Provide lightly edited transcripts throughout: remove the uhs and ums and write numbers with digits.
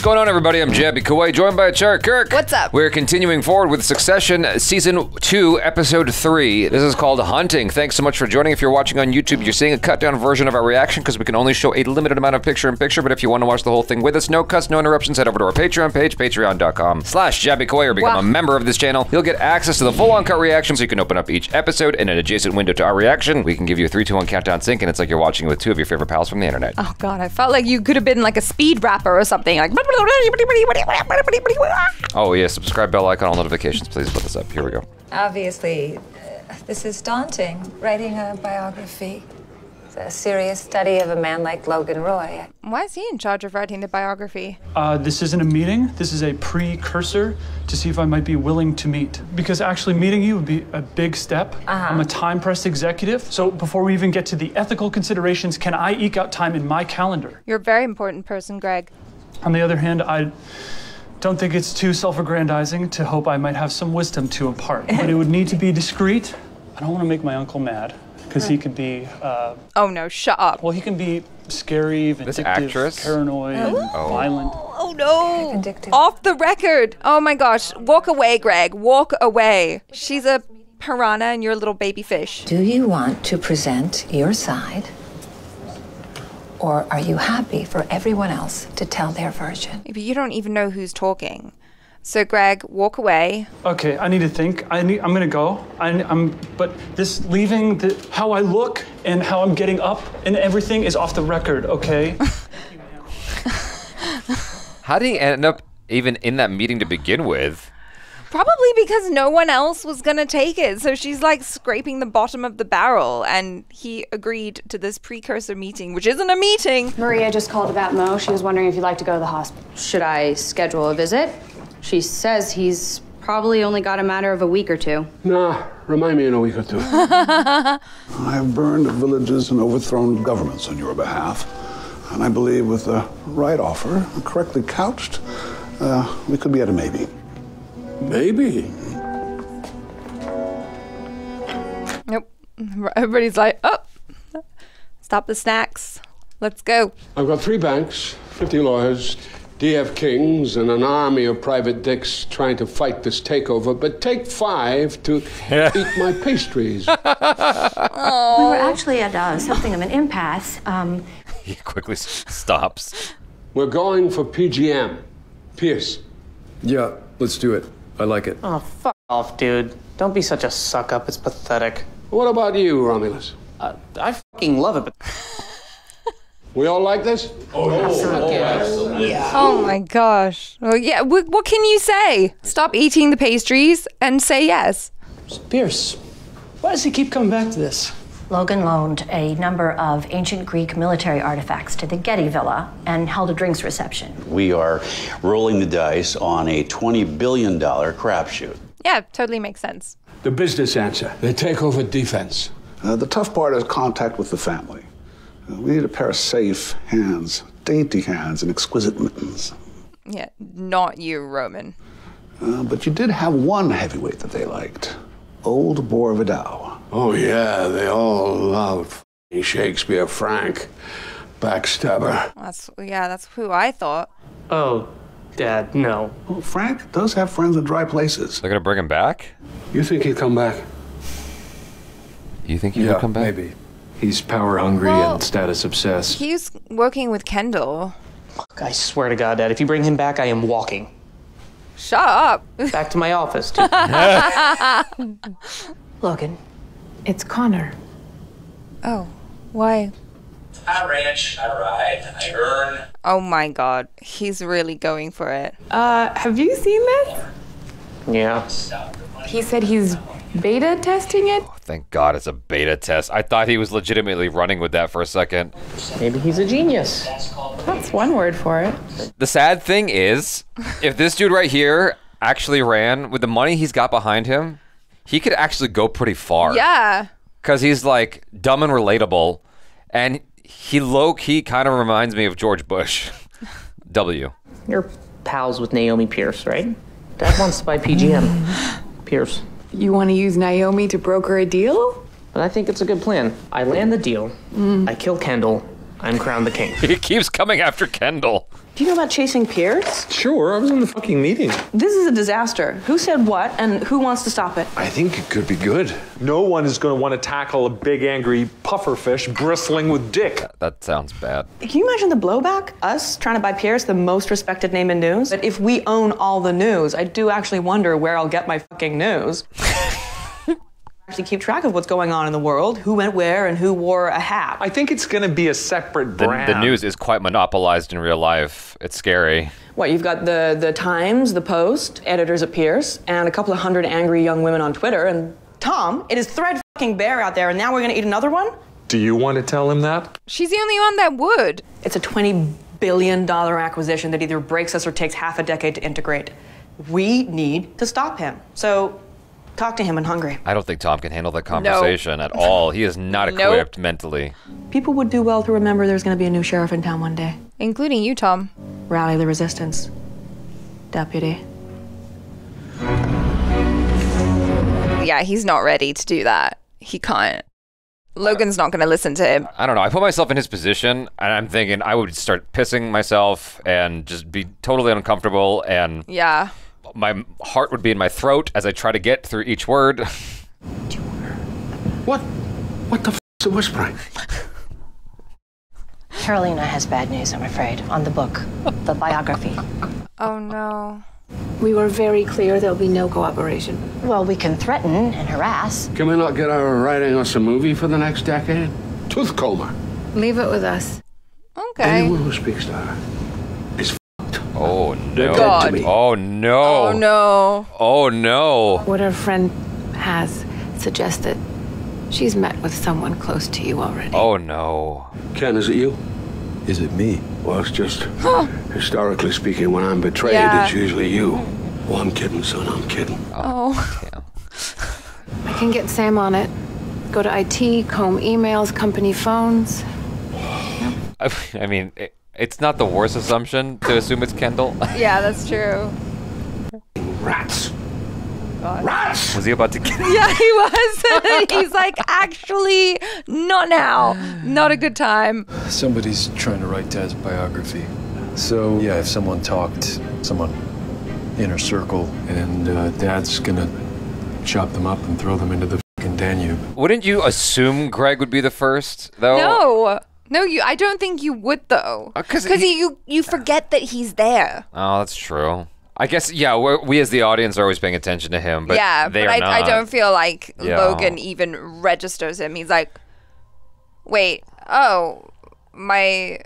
going on, everybody? I'm Jabby Kuwait, joined by Char Kirk. What's up? We're continuing forward with Succession Season 2, Episode 3. This is called Hunting. Thanks so much for joining. If you're watching on YouTube, you're seeing a cut-down version of our reaction because we can only show a limited amount of picture-in-picture, but if you want to watch the whole thing with us, no cuts, no interruptions, head over to our Patreon page, patreon.com/Jabby Kuwait, or become a member of this channel. You'll get access to the full uncut reaction, so you can open up each episode in an adjacent window to our reaction. We can give you a 3, 2, 1 countdown sync, and it's like you're watching it with two of your favorite pals from the internet. Oh God, I felt like you could have been like a speed rapper or something, like. Oh yeah, subscribe, bell icon, all notifications. Please put this up. Here we go. Obviously, this is daunting, writing a biography. It's a serious study of a man like Logan Roy. Why is he in charge of writing the biography? This isn't a meeting. This is a precursor to see if I might be willing to meet. Because actually meeting you would be a big step. I'm a time-pressed executive. So before we even get to the ethical considerations, can I eke out time in my calendar? You're a very important person, Greg. On the other hand, I don't think it's too self-aggrandizing to hope I might have some wisdom to impart. But it would need to be discreet. I don't want to make my uncle mad, because he could be, Oh no, shut up. well, he can be scary, vindictive, actress? paranoid, violent. Oh no! Vindictive. Off the record! Oh my gosh, walk away, Greg, walk away. She's a piranha and you're a little baby fish. Do you want to present your side? Or are you happy for everyone else to tell their version? But you don't even know who's talking. So Greg, walk away. Okay, I need to think. I'm gonna go. But this leaving, how I look and how I'm getting up and everything is off the record, okay? How did he end up even in that meeting to begin with? Probably because no one else was gonna take it. So she's like scraping the bottom of the barrel, and he agreed to this precursor meeting, which isn't a meeting. Maria just called about Mo. She was wondering if you'd like to go to the hospital. Should I schedule a visit? She says he's probably only got a matter of a week or two. Nah, remind me in a week or two. I've burned villages and overthrown governments on your behalf. And I believe with the right offer, correctly couched, we could be at a maybe. Maybe. Nope. Everybody's like, oh, stop the snacks. Let's go. I've got 3 banks, 50 lawyers, DF Kings, and an army of private dicks trying to fight this takeover, but take 5 to eat my pastries. We were actually at something of an impasse. He quickly stops. We're going for PGM. Pierce. Yeah, let's do it. I like it. Oh, fuck off, dude. Don't be such a suck-up. It's pathetic. What about you, Romulus? I fucking love it, but... We all like this? Oh my gosh. Well, yeah, what can you say? Stop eating the pastries and say yes. Pierce, why does he keep coming back to this? Logan loaned a number of ancient Greek military artifacts to the Getty Villa and held a drinks reception. We are rolling the dice on a $20 billion crapshoot. Yeah, totally makes sense. The business answer. The takeover defense. The tough part is contact with the family. We need a pair of safe hands, dainty hands, and exquisite mittens. Yeah, not you, Roman. But you did have one heavyweight that they liked. Old Boar Vidal. Oh, yeah, they all love Shakespeare Frank. Backstabber. That's who I thought. Oh, Dad, no. Well, Frank does have friends in dry places. They're gonna bring him back? You think he'd come back? You think he will come back? Maybe. He's power hungry and status obsessed. He's working with Kendall. Look, I swear to God, Dad, if you bring him back, I am walking. Shut up. Back to my office, dude. Logan, it's Connor. Oh, why? I ranch, I ride, I earn. Oh my God, he's really going for it. Have you seen this? Yeah. He said he's beta testing it. Oh, thank God it's a beta test. I thought he was legitimately running with that for a second. Maybe he's a genius. That's one word for it. The sad thing is, if this dude right here actually ran with the money he's got behind him, he could actually go pretty far. Yeah. Because he's like dumb and relatable, and he low-key kind of reminds me of George Bush. W. You're pals with Naomi Pierce, right? Dad wants to buy PGM. Pierce. You want to use Naomi to broker a deal? But I think it's a good plan. I land the deal. I kill Kendall. I'm crowned the king. He keeps coming after Kendall. Do you know about chasing Pierce? Sure, I was in the fucking meeting. This is a disaster. Who said what, and who wants to stop it? I think it could be good. No one is going to want to tackle a big angry pufferfish bristling with dick. That sounds bad. Can you imagine the blowback? Us trying to buy Pierce, the most respected name in news? But if we own all the news, I do actually wonder where I'll get my fucking news. Actually keep track of what's going on in the world, who went where and who wore a hat. I think it's going to be a separate brand. The news is quite monopolized in real life. It's scary. What, you've got the Times, the Post, editors at Pierce, and a couple of hundred angry young women on Twitter, and Tom, it is thread fucking bear out there, and now we're gonna eat another one? Do you want to tell him that? She's the only one that would. It's a $20 billion acquisition that either breaks us or takes half a decade to integrate. We need to stop him. So talk to him in Hungary. I don't think Tom can handle that conversation at all. He is not equipped mentally. People would do well to remember there's going to be a new sheriff in town one day. Including you, Tom. Rally the resistance. Deputy. Yeah, he's not ready to do that. He can't. Logan's not going to listen to him. I don't know. I put myself in his position, and I'm thinking I would start pissing myself and just be totally uncomfortable, and yeah. My heart would be in my throat as I try to get through each word. What the f*** is whispering? Carolina has bad news, I'm afraid, on the book, the biography. Oh no. We were very clear there'll be no cooperation. Well, we can threaten and harass. Can we not get our writing us a movie for the next decade? Tooth coma. Leave it with us. Okay. Anyone who speaks to her is Oh no. God. Oh no. Oh no. Oh no. What our friend has suggested. She's met with someone close to you already. Oh no. Ken, is it you? Is it me? Well, it's just, historically speaking, when I'm betrayed, Yeah. it's usually you. Oh, I'm kidding, son, I'm kidding. Oh. Damn. I can get Sam on it. Go to IT, comb emails, company phones. I mean, it's not the worst assumption to assume it's Kendall. Yeah, that's true. Rats. God. Rats! Was he about to get Yeah, he was. He's like, actually, not now. Not a good time. Somebody's trying to write Dad's biography. So, yeah, if someone talked, someone inner circle, and Dad's gonna chop them up and throw them into the fucking Danube. Wouldn't you assume Greg would be the first, though? No, I don't think you would though. Because you forget that he's there. Oh, that's true. I guess, yeah, we as the audience are always paying attention to him, but yeah, they but are not. I don't feel like Yeah. Logan even registers him. He's like, wait, oh, my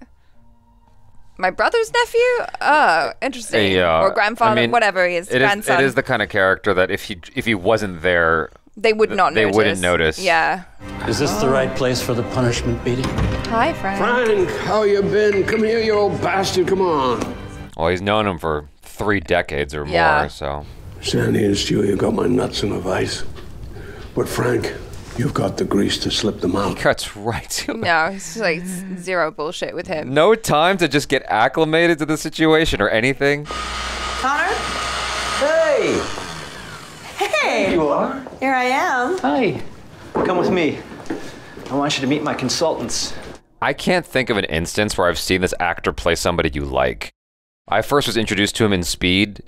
brother's nephew? Oh, interesting. Yeah, or grandfather, I mean, whatever he is, grandson. It is the kind of character that if he wasn't there, they would not they notice. wouldn't notice. Yeah. Is this the right place for the punishment beating? Hi, Frank. Frank, how you been? Come here, you old bastard, come on. Well, he's known him for 3 decades or Yeah. more, so. Sandy and Stewie have got my nuts in a vice. But Frank, you've got the grease to slip them out. He cuts right to it. No, it's like zero bullshit with him. No time to just get acclimated to the situation or anything. Connor? Hey! Hey! There you are. Here I am. Hi. Come with me. I want you to meet my consultants. I can't think of an instance where I've seen this actor play somebody you like. I first was introduced to him in Speed,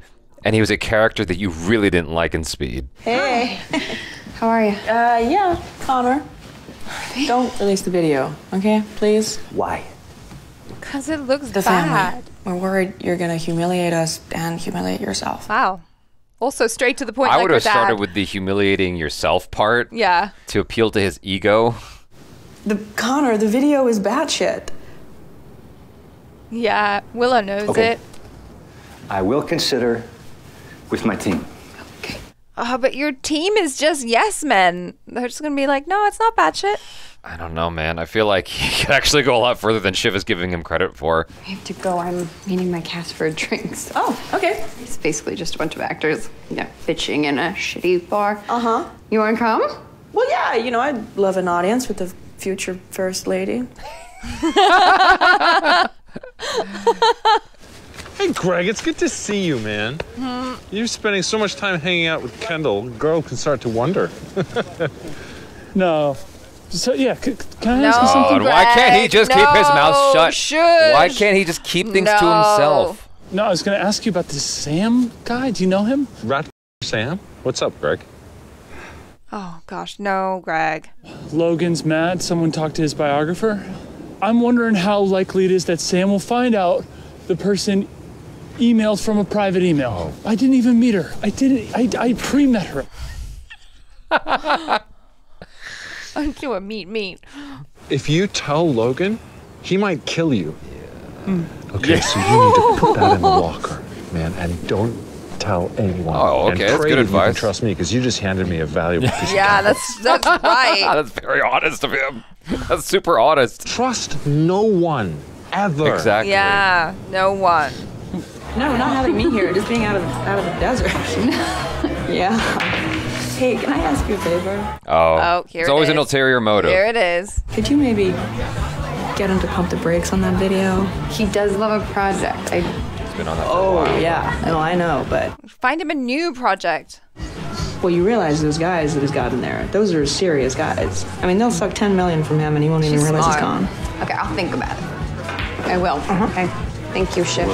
and he was a character that you really didn't like in Speed. Hey. How are you? Yeah, Connor. Don't release the video, okay? Please? Why? Because it looks The bad. family. We're worried you're gonna humiliate us and humiliate yourself. Wow. Also, straight to the point. I like would your have started dad. with the humiliating yourself part. Yeah. To appeal to his ego. Connor, the video is batshit. Yeah, Willow knows Okay. it. I will consider with my team. Oh, but your team is just yes men. They're just gonna be like, no, it's not bad shit. I don't know, man. I feel like he could actually go a lot further than Shiv is giving him credit for. I have to go. I'm meeting my cast for drinks. Oh, okay. It's basically just a bunch of actors, bitching in a shitty bar. Uh-huh. You want to come? Well, yeah, I'd love an audience with the future First Lady. Hey, Greg, it's good to see you, man. You're spending so much time hanging out with Kendall. A girl can start to wonder. No, So yeah, can I ask you something? God, why can't he just keep his mouth shut? Shush. Why can't he just keep things to himself? No, I was going to ask you about this Sam guy. Do you know him? Rat Sam? What's up, Greg? Oh gosh, no, Greg. Logan's mad. Someone talked to his biographer. I'm wondering how likely it is that Sam will find out the person emailed from a private email. I didn't even meet her. I pre-met her. I'm doing meat. If you tell Logan, he might kill you. Okay, so you need to put that in the locker, man, and don't tell anyone. Oh, okay, and that's pray good that advice. You can trust me, because you just handed me a valuable piece Yeah, of that's right. That's very honest of him. That's super honest. Trust no one, ever. Exactly. Yeah, no one. No, not having me here, just being out of the desert. Yeah. Hey, can I ask you a favor? Oh, here it's it always an is. ulterior motive. Here it is. Could you maybe get him to pump the brakes on that video? He does love a project. He's been on that for a while. Yeah. No, I know, but Find him a new project. well, you realize those guys that he's got in there, those are serious guys. I mean, they'll suck 10 million from him and he won't even realize it's gone. Okay, I'll think about it. I will. Okay. Thank you, Shiv.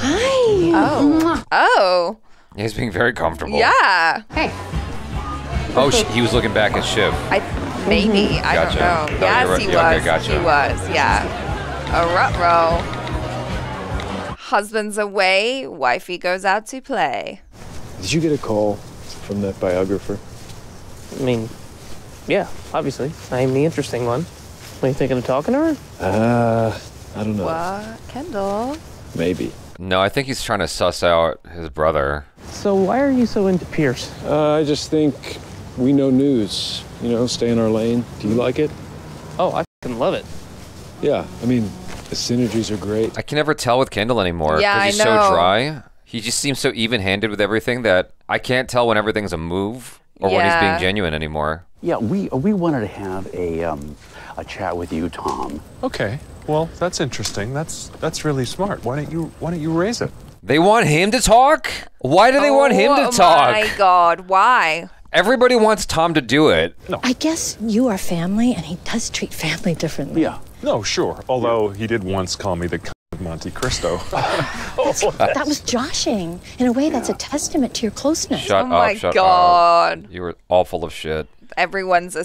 Hi. Oh. He's being very comfortable. Yeah. Hey. Oh, he was looking back at Shiv. Maybe. I Gotcha. don't know. No, Yes, you're right. he Yeah, okay, was. gotcha. He was. Yeah. A ruh-roh. Husband's away. Wifey goes out to play. Did you get a call from that biographer? I mean, yeah, obviously. I'm the interesting one. What, you thinking of talking to her? I don't know. What? Kendall? Maybe. No, I think he's trying to suss out his brother. So why are you so into Pierce? I just think we know news. You know, stay in our lane. Do you like it? Oh, I fucking love it. Yeah, I mean, the synergies are great. I can never tell with Kendall anymore. Yeah, 'cause he's I know. so dry. He just seems so even-handed with everything that I can't tell when everything's a move or when he's being genuine anymore. Yeah, we wanted to have a chat with you, Tom. Okay. Well, that's interesting. That's really smart. Why don't you raise it? They want him to talk? Why do they want him to talk? Oh my God, why? Everybody wants Tom to do it. No. I guess you are family, and he does treat family differently. Yeah. No, sure. Although he did once call me the of Monte Cristo. That was joshing. In a way, that's a testament to your closeness. Shut Oh my up, shut God. up. You were all full of shit. Everyone's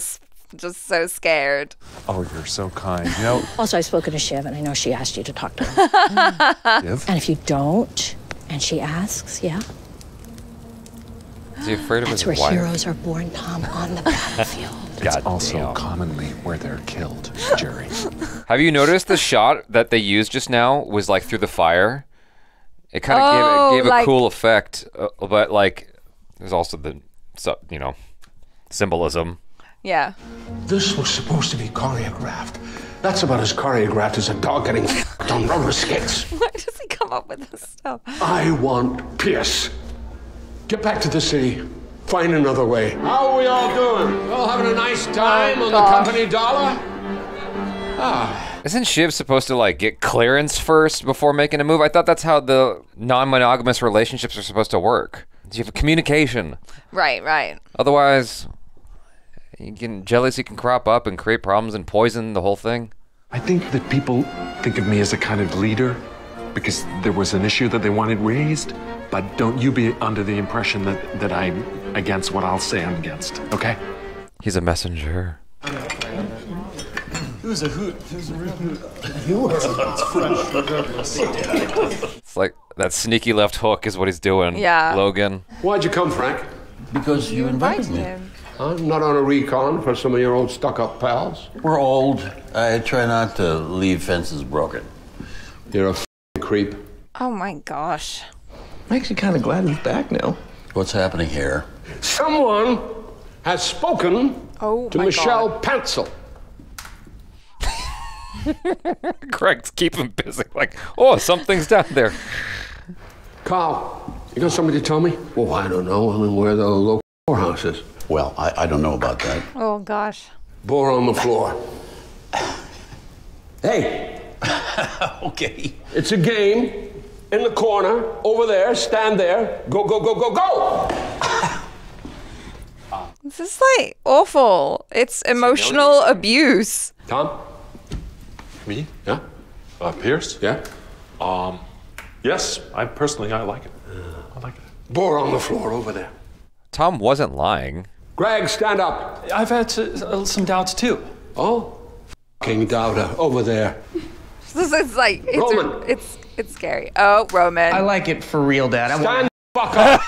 just so scared. Oh, you're so kind. You know. Also, I've spoken to Shiv, and I know she asked you to talk to her. Shiv? And if you don't, and she asks, yeah, Is he afraid of that's his where wife? heroes are born, Tom, on the battlefield. It's also commonly where they're killed, Jerry. Have you noticed the shot that they used just now was like through the fire? It kind of gave a like- cool effect, but like there's also the symbolism. Yeah. This was supposed to be choreographed. That's about as choreographed as a dog getting f***ed on roller skates. Why does he come up with this stuff? I want Pierce. Get back to the city. Find another way. How are we all doing? All having a nice time on the company dollar? Isn't Shiv supposed to like get clearance first before making a move? I thought that's how the non-monogamous relationships are supposed to work. You have communication. Right. Otherwise, jealousy can crop up and create problems and poison the whole thing. I think that people think of me as a kind of leader because there was an issue that they wanted raised, but don't you be under the impression that I'm against what I'll say I'm against, okay? He's a messenger. It was a hoot. It was a real hoot. It's like that sneaky left hook is what he's doing. Yeah. Logan. Why'd you come, Frank? Because you invited me. I'm not on a recon for some of your old stuck-up pals. We're old. I try not to leave fences broken. You're a f***ing creep. Oh my gosh. I'm actually kind of glad he's back now. What's happening here? Someone has spoken to my Michelle God. Pansel. Craig's keeping busy. Like, oh, something's down there. Carl, you got something to tell me? Oh, I don't know. I mean, where the local whorehouse is. Well, I don't know about that. Oh gosh. Bore on the floor. Hey. Okay. It's a game. In the corner, over there, stand there. Go, go, go, go, go! This is like awful. It's emotional abuse. Tom? Me? Yeah? Pierce? Yeah? Yes, I like it. I like it. Bore on the floor over there. Tom wasn't lying. Greg, stand up. I've had some doubts too. Oh? King doubter, over there. It's like, Roman. it's scary. Oh, Roman. I like it for real, Dad. Stand the fuck up.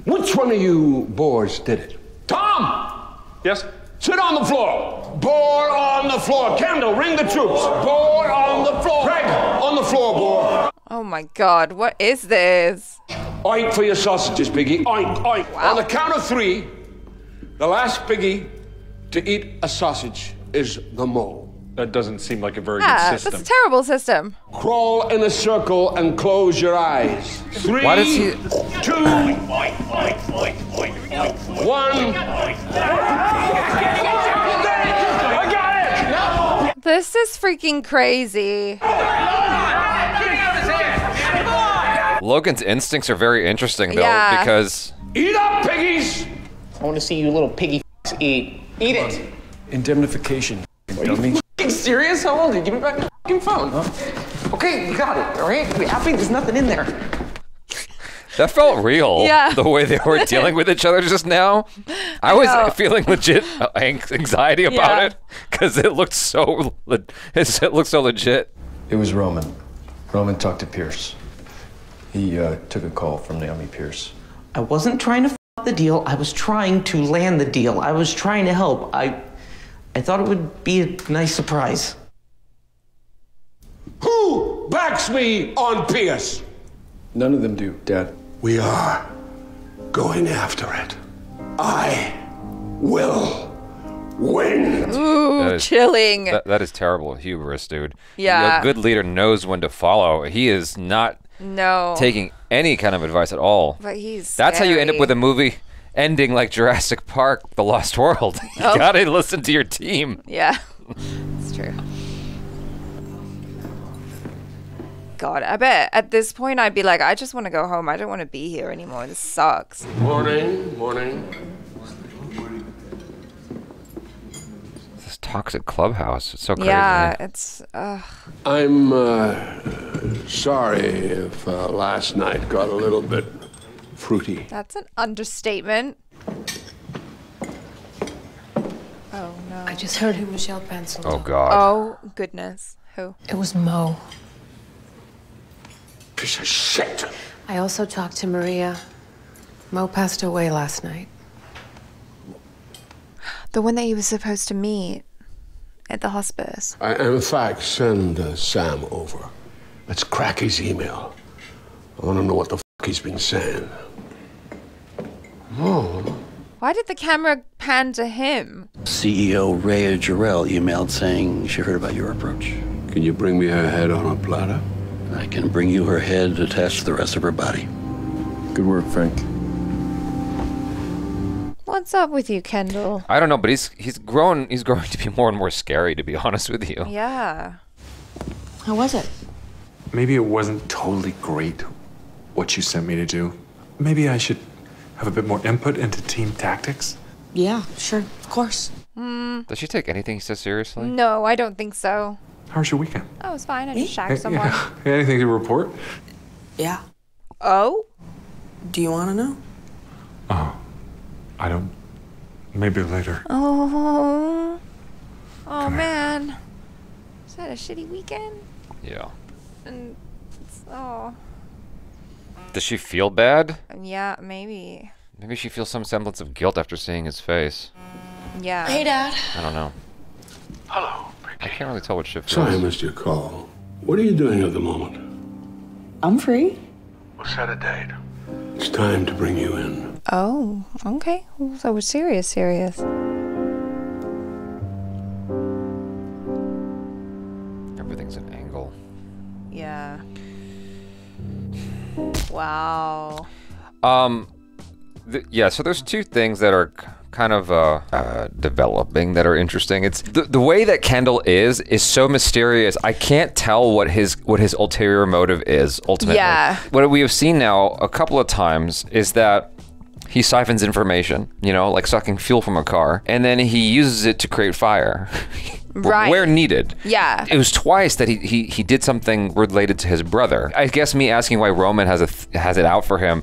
Which one of you boars did it? Tom! Yes? Sit on the floor. Boar on the floor. Kendall, ring the troops. Boar on the floor. Greg, on the floor, boar. Oh my God, what is this? Oink for your sausages, Piggy. Oink, oink. Wow. On the count of 3, the last piggy to eat a sausage is the mole. That doesn't seem like a very Yeah, good system. that's a terrible system. Crawl in a circle and close your eyes. 3, Why does he- 2, 1. I got it! This is freaking crazy. Logan's instincts are very interesting, though, Yeah. because Eat up, piggies! I want to see you little piggy eat. Eat it. Indemnification, Are dummy. you f***ing serious? How old are you? Give me back the f***ing phone. Okay, you got it, all right? Be happy there's nothing in there. that felt real. Yeah. The way they were dealing with each other just now. I was know. feeling legit anxiety about Yeah. it because it looked so legit. It was Roman. Roman talked to Pierce. He took a call from Naomi Pierce. I wasn't trying to f*** the deal. I was trying to land the deal. I was trying to help. I thought it would be a nice surprise. Who backs me on Pierce? None of them do, Dad. We are going after it. I will win. Ooh, That is- chilling. That is terrible hubris, dude. Yeah. A good leader knows when to follow. He is not No. taking any kind of advice at all. But he's That's how you end up scary. with a movie ending like Jurassic Park, The Lost World. You Oh. gotta listen to your team. Yeah, it's true. God, I bet at this point I'd be like, I just want to go home. I don't want to be here anymore. This sucks. Morning, morning. This toxic clubhouse. It's so crazy. Yeah, it's. I'm sorry if last night got a little bit fruity. That's an understatement. Oh no. I just heard who Michelle penciled. Oh God. Oh goodness. Who? It was Mo. Piece of shit. I also talked to Maria. Mo passed away last night. The one that he was supposed to meet at the hospice. In fact, send Sam over. Let's crack his email. I want to know what the f*** he's been saying. Oh. Why did the camera pan to him? CEO Rhea Jarrell emailed saying she heard about your approach. Can you bring me her head on a platter? I can bring you her head attached to the rest of her body. Good work, Frank. What's up with you, Kendall? I don't know, but he's growing to be more and more scary, to be honest with you. Yeah. How was it? Maybe it wasn't totally great what you sent me to do. Maybe I should have a bit more input into team tactics. Yeah, sure, of course. Does she take anything he says seriously? No, I don't think so. How was your weekend? Oh, it's fine. I just shagged someone. Yeah. Anything to report? Yeah. Oh? Do you want to know? Oh, I don't. Maybe later. Oh. Oh man. Is that a shitty weekend? Yeah. And oh. Does she feel bad? Yeah, maybe. Maybe she feels some semblance of guilt after seeing his face. Yeah. Hey, Dad. I don't know. Hello. I can't really tell what Shiv feels. Sorry I missed your call. What are you doing at the moment? I'm free. We'll set a date. It's time to bring you in. Oh, okay. So we're serious. Everything's an angle. Yeah. Wow. Yeah, so there's two things that are kind of developing that are interesting. It's the way that Kendall is so mysterious. I can't tell what his ulterior motive is ultimately. Yeah. What we have seen now a couple of times is that He siphons information, you know, like sucking fuel from a car, and then he uses it to create fire. Right. Where needed. Yeah. It was twice that he did something related to his brother. I guess me asking why Roman has it out for him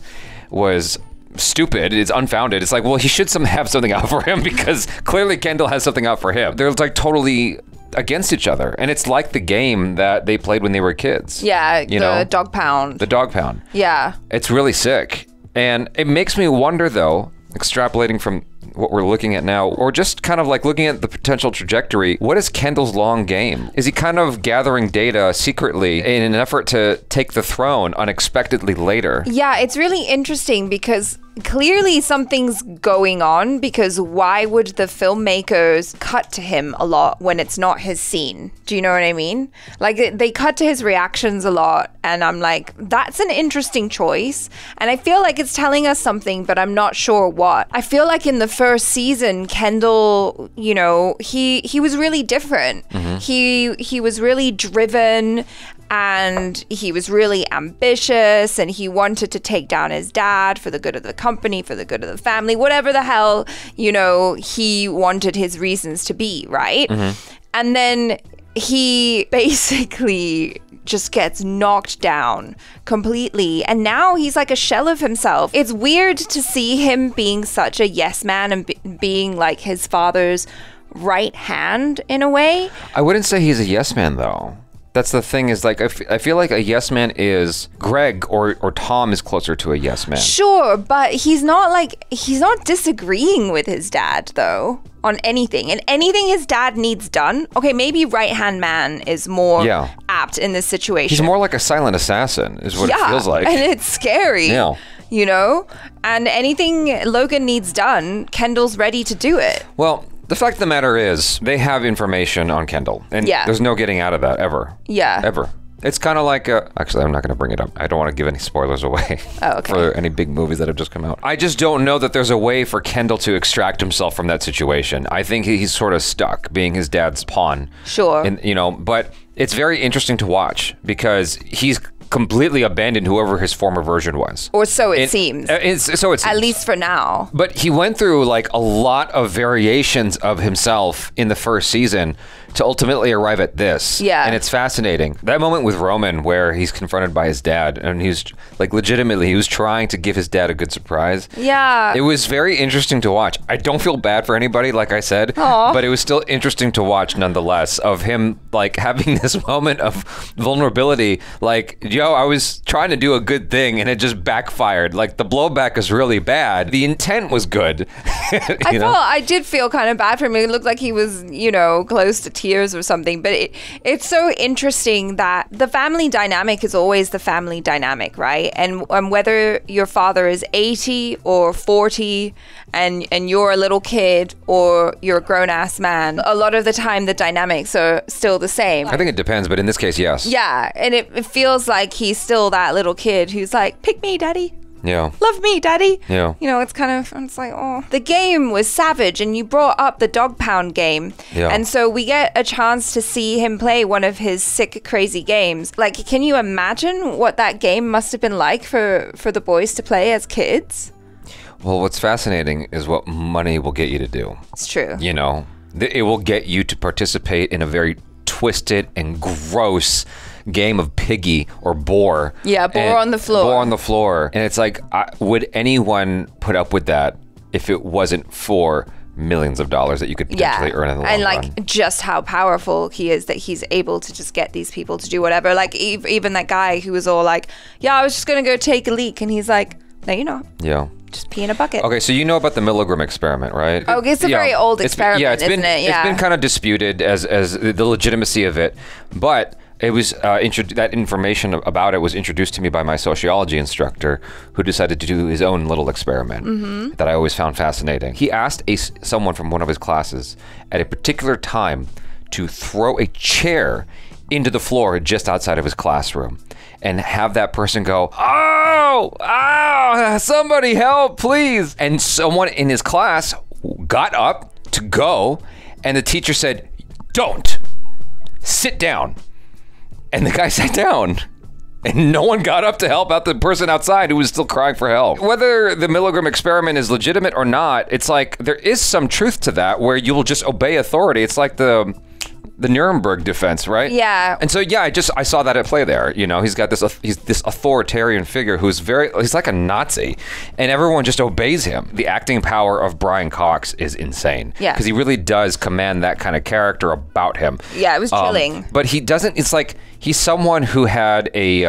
was stupid. It's unfounded. It's like, well, he should have something out for him because clearly Kendall has something out for him. They're like totally against each other, and it's like the game that they played when they were kids. Yeah, you know, dog pound. The dog pound. Yeah. It's really sick. And it makes me wonder, though, extrapolating from what we're looking at now, or just kind of like looking at the potential trajectory, what is Kendall's long game? Is he kind of gathering data secretly in an effort to take the throne unexpectedly later? Yeah, it's really interesting because clearly something's going on, because why would the filmmakers cut to him a lot when it's not his scene? Do you know what I mean? Like, they cut to his reactions a lot, and I'm like, that's an interesting choice. And I feel like it's telling us something, but I'm not sure what. I feel like in the first season, Kendall, you know, he was really different. Mm-hmm. He was really driven, and he was really ambitious, and he wanted to take down his dad for the good of the company, for the good of the family, whatever the hell, you know, he wanted his reasons to be, right? Mm-hmm. And then he basically just gets knocked down completely, and now he's like a shell of himself. It's weird to see him being such a yes man and being like his father's right hand in a way. I wouldn't say he's a yes man, though. That's the thing, is like, I feel like a yes man is Greg, or Tom is closer to a yes man. Sure, but he's not disagreeing with his dad, though, on anything. And anything his dad needs done, okay, maybe right-hand man is more apt in this situation. He's more like a silent assassin, is what it feels like. And it's scary. Yeah. You know? And anything Logan needs done, Kendall's ready to do it. Well, the fact of the matter is, they have information on Kendall, and there's no getting out of that, ever. Yeah. Ever. It's kind of like, actually, I'm not going to bring it up. I don't want to give any spoilers away for any big movies that have just come out. I just don't know that there's a way for Kendall to extract himself from that situation. I think he's sort of stuck being his dad's pawn. Sure. And, you know, but it's very interesting to watch because he's completely abandoned whoever his former version was. Or so it seems. So it seems. At least for now. But he went through like a lot of variations of himself in the first season to ultimately arrive at this. Yeah. And it's fascinating. That moment with Roman where he's confronted by his dad, and he's like, legitimately, he was trying to give his dad a good surprise. Yeah. It was very interesting to watch. I don't feel bad for anybody, like I said, but it was still interesting to watch nonetheless, of him like having this moment of vulnerability. Like, yo, I was trying to do a good thing and it just backfired. Like, the blowback is really bad. The intent was good. I did feel kind of bad for him. It looked like he was, you know, close to tears or something. But it's so interesting that the family dynamic is always the family dynamic, right? And whether your father is 80 or 40 and you're a little kid or you're a grown-ass man, a lot of the time the dynamics are still the same. I think it depends, but in this case, yes. Yeah, and it feels like he's still that little kid who's like, pick me, daddy. Yeah. Love me, daddy. Yeah. You know, it's like, oh. The game was savage, and you brought up the dog pound game. Yeah. And so we get a chance to see him play one of his sick, crazy games. Like, can you imagine what that game must have been like for the boys to play as kids? Well, what's fascinating is what money will get you to do. It's true. You know, it will get you to participate in a very twisted and gross game of piggy or boar. Yeah, boar on the floor. Boar on the floor. And it's like, would anyone put up with that if it wasn't for millions of dollars that you could potentially earn in the long and run? like just how powerful he is, that he's able to just get these people to do whatever. Like even that guy who was all like, yeah, I was just gonna go take a leak, and he's like, no, you're not. Yeah. Just pee in a bucket. Okay, so you know about the Milgram experiment, right? Oh, it's a very old experiment, isn't it? Yeah. It's been kind of disputed as the legitimacy of it, but it was that information about it was introduced to me by my sociology instructor, who decided to do his own little experiment that I always found fascinating. He asked someone from one of his classes at a particular time to throw a chair into the floor just outside of his classroom and have that person go, oh, somebody help, please. And someone in his class got up to go, and the teacher said, don't, sit down. And the guy sat down. And no one got up to help out the person outside who was still crying for help. Whether the Milgram experiment is legitimate or not, it's like there is some truth to that where you will just obey authority. It's like the Nuremberg defense, right? Yeah. And so, yeah, I saw that at play there. You know, he's this authoritarian figure who's he's like a Nazi, and everyone just obeys him. The acting power of Brian Cox is insane. Yeah. Because he really does command that kind of character about him. Yeah, it was chilling. But he doesn't, it's like, he's someone who had a,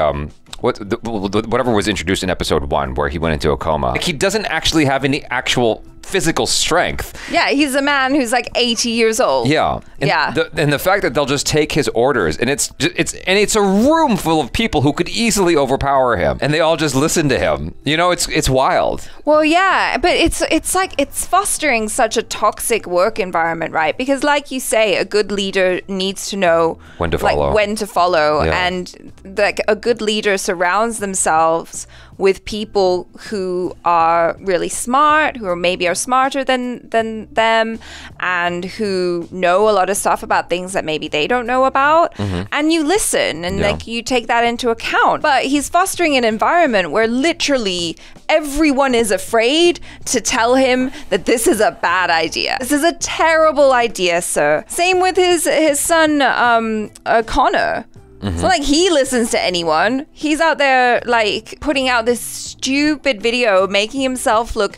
whatever was introduced in episode 1 where he went into a coma. Like, he doesn't actually have any actual physical strength. Yeah, he's a man who's like 80 years old. Yeah. And the fact that they'll just take his orders, and it's a room full of people who could easily overpower him, and they all just listen to him. You know, it's wild. Well, yeah, but it's like it's fostering such a toxic work environment, right? Because like you say, a good leader needs to know when to follow. Yeah. And like a good leader surrounds themselves with people who are really smart, who are smarter than them, and who know a lot of stuff about things that maybe they don't know about. Mm-hmm. And you listen and like you take that into account. But he's fostering an environment where literally everyone is afraid to tell him that this is a bad idea. This is a terrible idea, sir. Same with his son, Connor. Mm-hmm. It's not like he listens to anyone. He's out there like putting out this stupid video, making himself look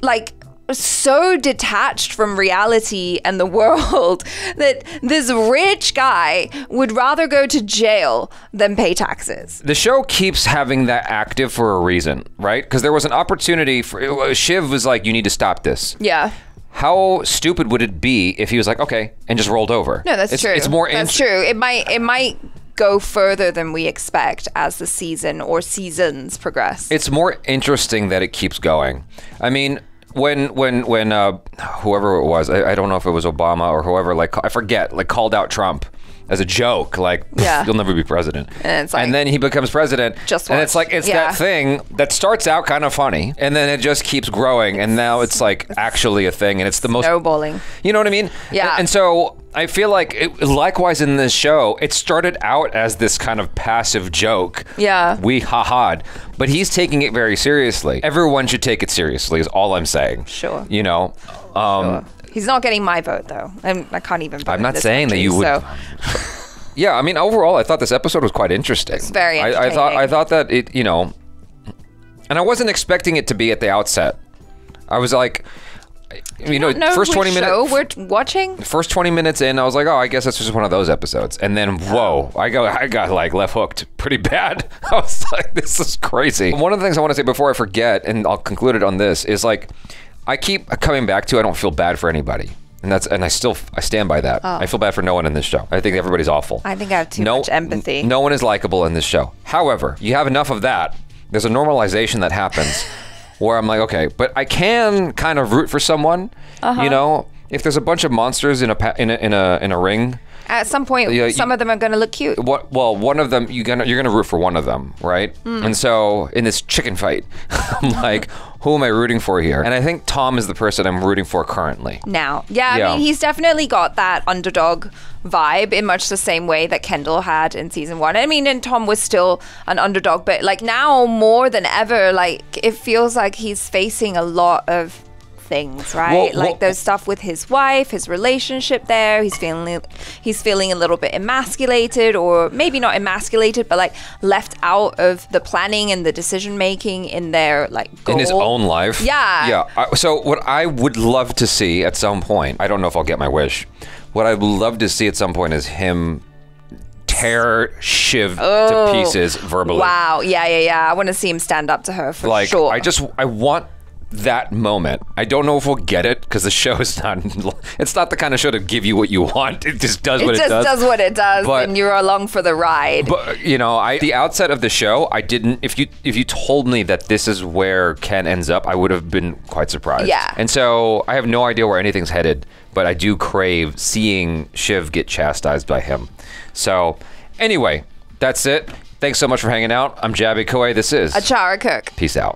like so detached from reality and the world that this rich guy would rather go to jail than pay taxes. The show keeps having that active for a reason, right? Because there was an opportunity for Shiv was like, you need to stop this. Yeah. How stupid would it be if he was like, okay, and just rolled over? No, that's true. It's more. That's true. It might go further than we expect as the season or seasons progress. It's more interesting that it keeps going. I mean, when whoever it was, I don't know if it was Obama or whoever, like I forget, like called out Trump as a joke, like you'll never be president. And it's like, and then he becomes president. Just and it's like that thing that starts out kind of funny, and then it just keeps growing, and now it's like actually a thing, and it's the most snowballing. You know what I mean? Yeah. And so I feel like likewise in this show, it started out as this kind of passive joke. Yeah. We ha-ha'd. But he's taking it very seriously. Everyone should take it seriously is all I'm saying. Sure. You know? Sure. He's not getting my vote, though. I can't even vote. I'm not in this saying country, that you would. So. Yeah, I mean, overall, I thought this episode was quite interesting. It's very entertaining. I thought that it, you know, and I wasn't expecting it to be at the outset. I was like, you know, first 20 minutes. Show we're watching. First 20 minutes in, I was like, oh, I guess that's just one of those episodes. And then, whoa, I got like left hooked pretty bad. I was like, this is crazy. One of the things I want to say before I forget, and I'll conclude it on this, is like, I keep coming back to I don't feel bad for anybody. And I stand by that. Oh. I feel bad for no one in this show. I think everybody's awful. I think I have too much empathy. No one is likable in this show. However, you have enough of that. There's a normalization that happens where I'm like, okay, but I can kind of root for someone. You know, if there's a bunch of monsters in a ring. At some point, some of them are going to look cute. Well, one of them you're gonna root for one of them, right? And so in this chicken fight, I'm like, who am I rooting for here? And I think Tom is the person I'm rooting for currently. Now, I mean, he's definitely got that underdog vibe in much the same way that Kendall had in season 1. I mean, and Tom was still an underdog, but like now more than ever, like it feels like he's facing a lot of things, right? Like there's stuff with his wife, his relationship there. He's feeling a little bit emasculated, or maybe not emasculated, but like left out of the planning and the decision making in their like goal. In his own life. Yeah. So what I would love to see at some point, I don't know if I'll get my wish. What I would love to see at some point is him tear Shiv to pieces verbally. Wow. Yeah. I want to see him stand up to her for sure. I want that moment. I don't know if we'll get it because the show is it's not the kind of show to give you what you want. It just does what it does. It just does what it does, but, and you're along for the ride. But you know, the outset of the show, I didn't. If you told me that this is where Ken ends up, I would have been quite surprised. Yeah. And so I have no idea where anything's headed, but I do crave seeing Shiv get chastised by him. So anyway, that's it. Thanks so much for hanging out. I'm Jabby Koay. This is Achara Cook. Peace out.